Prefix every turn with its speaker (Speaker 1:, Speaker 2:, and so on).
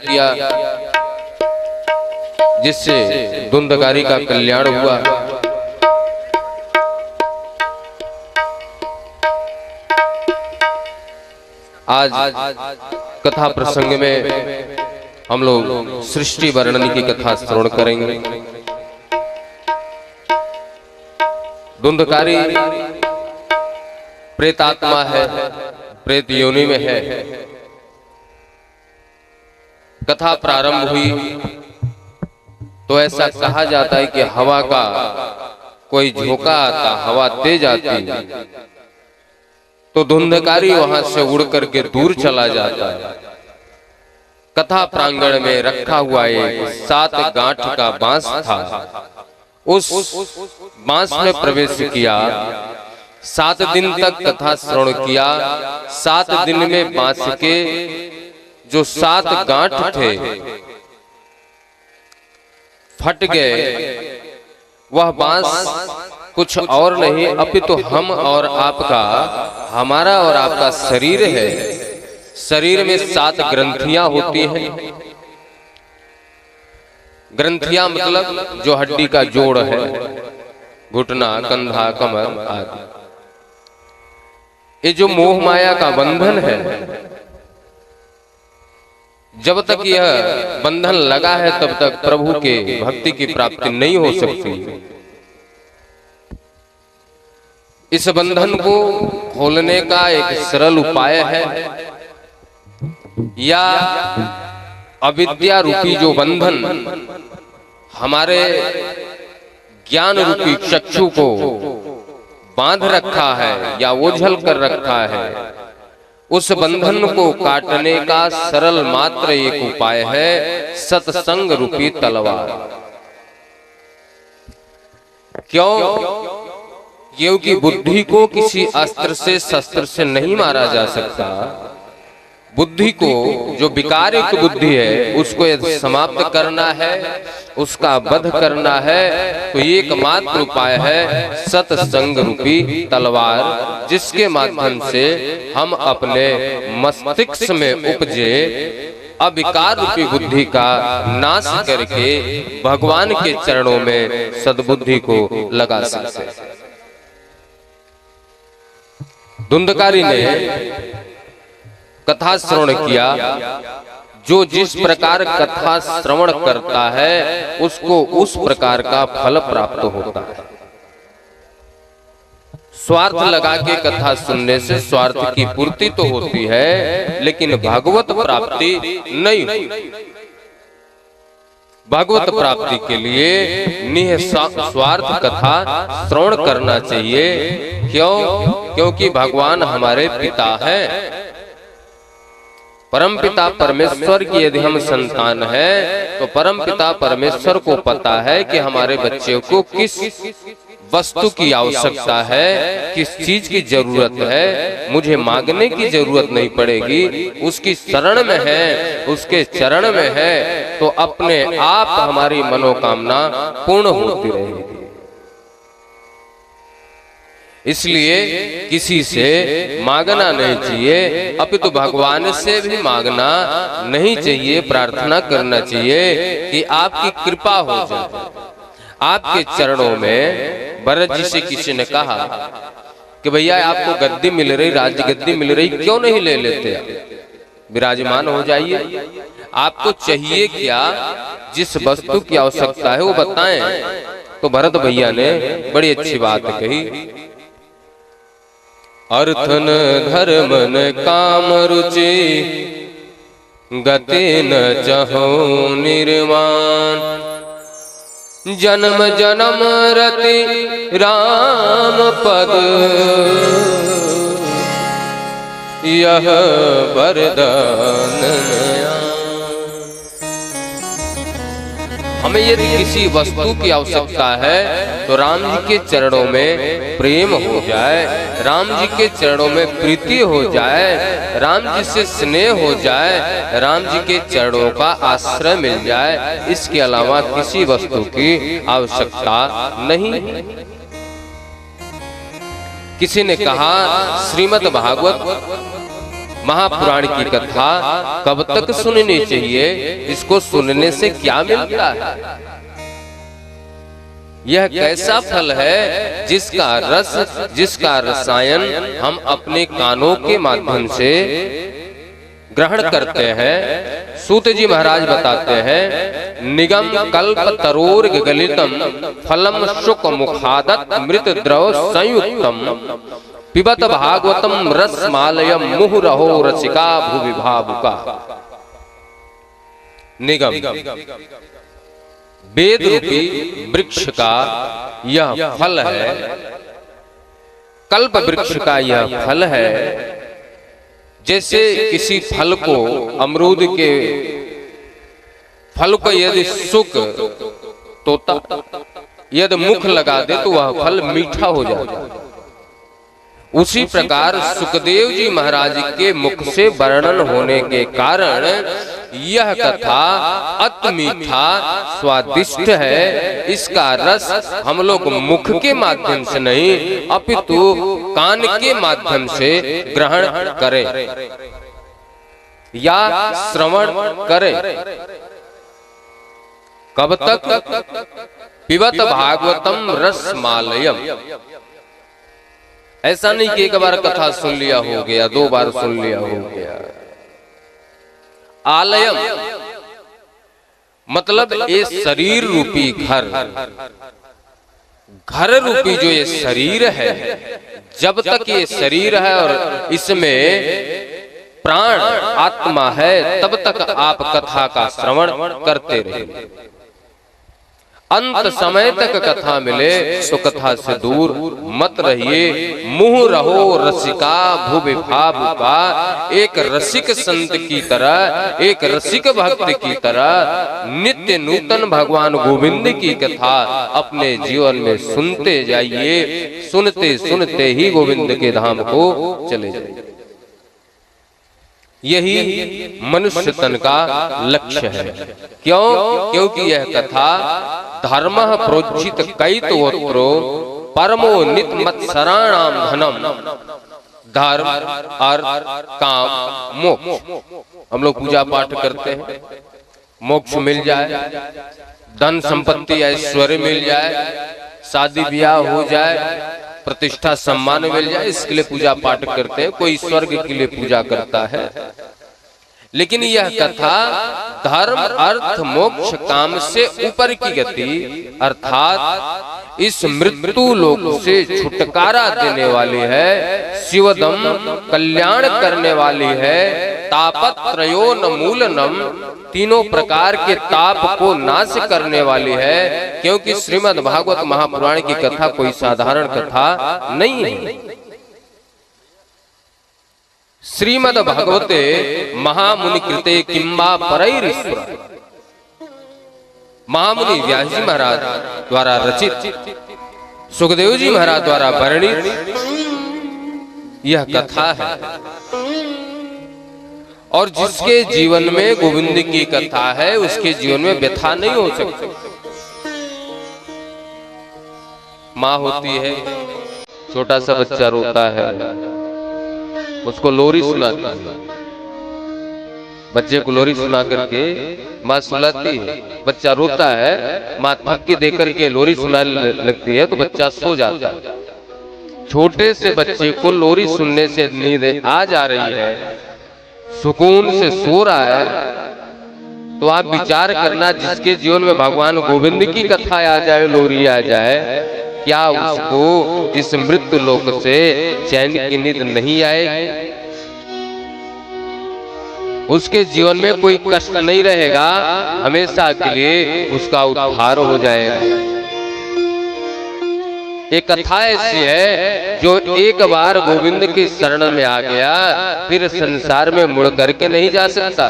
Speaker 1: किया जिससे धुंधकारी का कल्याण हुआ। आज कथा प्रसंग में हम लोग सृष्टि वर्णन की कथा श्रवण करेंगे। धुंधकारी प्रेतात्मा है, प्रेत योनि में है। कथा प्रारंभ हुई तो ऐसा कहा जाता है कि हवा का कोई झोंका आता, हवा तेज आती तो धुंधकारी वहां से उड़ करके दूर चला जाता है। कथा प्रांगण में रखा हुआ एक 7 गांठ का बांस था। उस बांस में प्रवेश किया, 7 दिन तक कथा श्रवण किया। 7 दिन में बांस के जो 7 गांठ थे फट गए। वह बांस कुछ और नहीं अपितु हम और आपका, हमारा और आपका शरीर है। शरीर में 7 ग्रंथियां होती हैं। ग्रंथियां मतलब जो हड्डी का जोड़ है, घुटना, कंधा, कमर आदि। ये जो मोह माया का बंधन है, जब तक यह बंधन लगा है तब तक प्रभु के भक्ति की प्राप्ति नहीं हो सकती। इस बंधन को खोलने का एक सरल उपाय है, या अविद्या रूपी जो बंधन हमारे ज्ञान रूपी चक्षु को बांध रखा है या ओझल कर रखा है, उस बंधन को काटने का सरल मात्र एक उपाय है सत्संग रूपी तलवार। क्योंकि बुद्धि को किसी अस्त्र से शस्त्र से नहीं मारा जा सकता। बुद्धि को, जो विकारिक बुद्धि है, उसको यदि समाप्त करना है, उसका वध करना है, तो एकमात्र उपाय है सत्संग रूपी तलवार, जिसके माध्यम से हम अपने मस्तिष्क में उपजे अविकार रूपी बुद्धि का नाश करके भगवान के चरणों में सद्बुद्धि को लगा सकते हैं। धुंधकारी ने कथा श्रवण किया। जो जिस प्रकार कथा श्रवण करता है उसको उस प्रकार का फल प्राप्त होता है। स्वार्थ लगा के कथा सुनने से स्वार्थ की पूर्ति तो होती है, लेकिन भागवत प्राप्ति नहीं होती। भागवत प्राप्ति के लिए निस्वार्थ कथा श्रवण करना चाहिए। क्योंकि भगवान हमारे पिता हैं। परमपिता परमेश्वर की यदि हम संतान हैं तो परमपिता परमेश्वर को पता है कि हमारे बच्चे को किस वस्तु की आवश्यकता है, किस चीज की जरूरत है। मुझे मांगने की जरूरत नहीं पड़ेगी, उसकी शरण में है, उसके चरण में है, तो अपने आप हमारी मनोकामना पूर्ण होती रहेगी। इसलिए किसी से मांगना नहीं चाहिए, अपितु भगवान से भी मांगना नहीं चाहिए। प्रार्थना करना चाहिए कि आपकी कृपा हो जाए। आपके चरणों में भरत जी से किसी ने कहा कि भैया आपको गद्दी मिल रही, राज्य गद्दी मिल रही, क्यों नहीं ले लेते, विराजमान हो जाइए। आपको चाहिए क्या, जिस वस्तु की आवश्यकता है वो बताएं। तो भरत भैया ने बड़ी अच्छी बात कही, अर्थन धर्मन काम रुचि गति न चहो निर्माण, जन्म जन्म रति राम पद यह वरदान। हमें यदि किसी वस्तु की आवश्यकता है तो राम जी के चरणों में प्रेम हो जाए, राम जी के चरणों में प्रीति हो जाए, राम जी से स्नेह हो जाए, राम जी के चरणों का आश्रय मिल जाए। इसके अलावा किसी वस्तु की आवश्यकता नहीं। किसी ने कहा श्रीमद् भागवत महापुराण की कथा कब तक सुननी चाहिए, इसको सुनने से क्या मिलता है? यह कैसा फल है जिसका रस, जिसका रसायन हम अपने कानों के माध्यम से ग्रहण करते हैं। सूत जी महाराज बताते हैं, निगम कल्प तरोर गलितम फलम शुक मुखादत मृत द्रव संयुक्तम पिबत भागवतम रसमालयम मुहुरहो रसिका भुवि भावुका। निगम वेद रूपी वृक्ष का यह फल है, कल्प वृक्ष का यह फल है। जैसे किसी फल को, अमरूद के फल को यदि सुक तोता यदि मुख लगा दे तो वह फल मीठा हो जाता है। उसी प्रकार सुखदेव जी महाराज के मुख से वर्णन होने के कारण यह कथा अति मीठा स्वादिष्ट है। इसका रस हम लोग मुख के माध्यम से नहीं अपितु कान के माध्यम से ग्रहण करें या श्रवण करें। कब तक? पिबत भागवतम रसमालयम। ऐसा नहीं कि एक बार कथा सुन लिया हो गया, दो बार सुन लिया हो गया। आलयम मतलब ये शरीर रूपी घर, घर रूपी जो ये शरीर है, जब तक ये शरीर है और इसमें प्राण आत्मा है तब तक आप कथा का श्रवण करते रहिए। अंत समय तक कथा मिले तो कथा से दूर मत रहिए। मुँह रहो रसिका भुवि भावुका। एक रसिक संत की तरह, एक रसिक भक्त की तरह नित्य नूतन भगवान गोविंद की कथा अपने जीवन में सुनते जाइए। सुनते सुनते ही गोविंद के धाम को चले जाइए। यही मनुष्य तन का लक्ष्य है। क्यों? क्योंकि यह कथा धर्म प्रोज्झित कैतवोत्रो परमो नित मत्सराणाम धनम। धर्म, अर्थ, काम, मोक्ष। हम लोग पूजा पाठ करते हैं, मोक्ष मिल जाए, धन संपत्ति ऐश्वर्य मिल जाए, शादी ब्याह हो जाए, प्रतिष्ठा सम्मान मिल जाए, इसके लिए पूजा पाठ करते हैं। कोई स्वर्ग के लिए पूजा करता है। लेकिन यह कथा धर्म, अर्थ, मोक्ष, काम से ऊपर की गति अर्थात इस मृत्यु लोक से छुटकारा देने वाली है, शिवदम कल्याण करने वाली है, तापत्रयोन्मूलनम तीनों प्रकार के ताप को नाश करने वाली है। क्योंकि श्रीमद् भागवत महापुराण की कथा कोई साधारण कथा नहीं है। श्रीमद् भागवते महामुनि कृते किंबा परैरीश्वर। महामुनि व्यास जी महाराज द्वारा रचित, सुखदेव जी महाराज द्वारा वर्णित यह कथा है। और जिसके जीवन में गोविंद की कथा है उसके जीवन में व्यथा नहीं हो सकती। माँ होती है, छोटा सा बच्चा रोता है, उसको लोरी सुनाती है। बच्चे को लोरी सुना करके माँ सुलाती है, बच्चा रोता है, माँ थक के देकर के लोरी सुनाने लगती है तो बच्चा सो जाता है। छोटे से बच्चे को लोरी सुनने से नींद आ जा रही है, सुकून से सो रहा है, तो आप विचार करना जिसके जीवन में भगवान गोविंद की कथा आ जाए, लोरी आ जाए, क्या उसको इस मृत्यु लोक से चैन की नींद नहीं आएगी? उसके जीवन में कोई कष्ट नहीं रहेगा, हमेशा के लिए उसका उद्धार हो जाएगा। एक कथा ऐसी है जो एक बार गोविंद की शरण में आ गया फिर संसार में मुड़ करके नहीं जा सकता।